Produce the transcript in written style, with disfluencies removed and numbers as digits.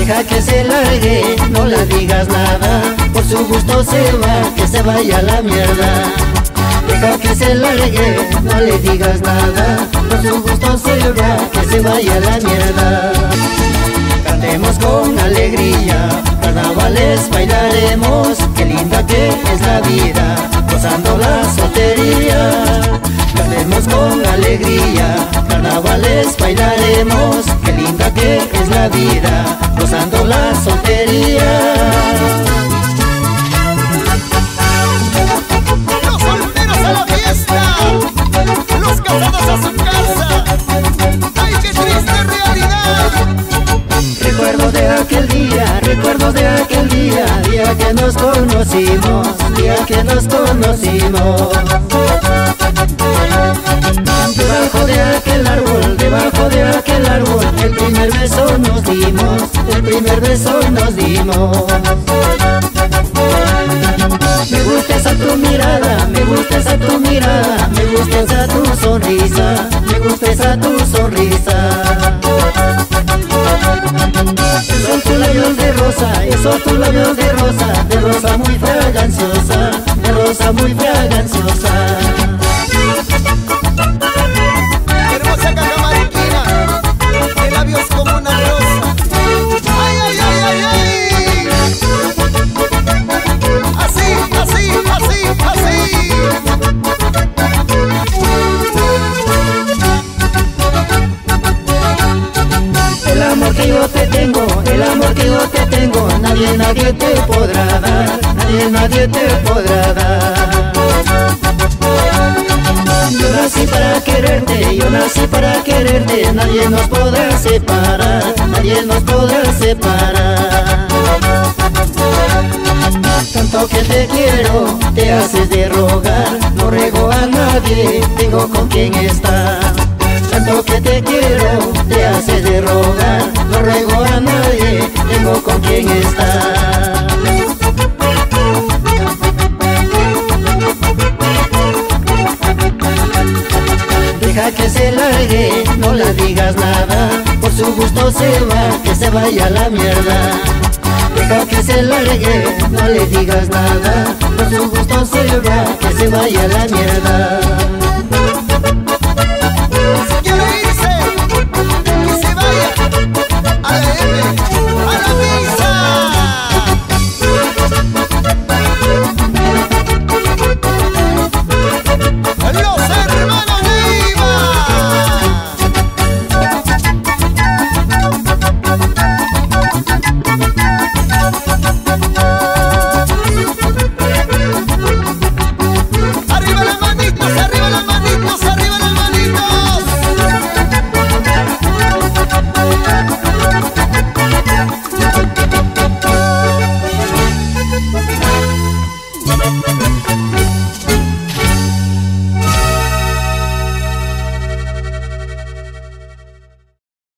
Deja que se largue, no le digas nada, por su gusto se va, que se vaya a la mierda. Deja que se largue, no le digas nada, por su gusto se va, que se vaya a la mierda. Cantemos con alegría, carnavales bailaremos, qué linda que es la vida, gozando la soltería. Cantemos con alegría, carnavales bailaremos, qué linda que es la vida, gozando la soltería. Los solteros a la fiesta, los casados a su casa. ¡Ay, qué triste realidad! Recuerdo de aquel día, día que nos conocimos, día que nos conocimos. Debajo de aquel árbol, el primer beso nos dimos, el primer beso nos dimos. Me gusta esa tu mirada, me gusta esa tu mirada, me gusta esa tu sonrisa, me gusta esa tu sonrisa. Son tus labios de rosa, son tus labios de rosa muy fraganciosa, de rosa muy fraganciosa. Hermosa cacamariquina, de labios como una rosa. ¡Ay, ay, ay, ay, ay! Así, así, así, así. El amor que yo te tengo, el amor que yo te tengo, nadie te podrá dar, nadie te podrá dar. Yo nací para quererte, nadie nos podrá separar, nadie nos podrá separar. Tanto que te quiero, te haces de rogar, no ruego a nadie, tengo con quien estar. Tanto que te quiero, te haces de rogar, no ruego a nadie, tengo con quien estar. Deja que se largue, no le digas nada, por su gusto se va, que se vaya a la mierda. Deja que se largue, no le digas nada, por su gusto se va, que se vaya a la mierda.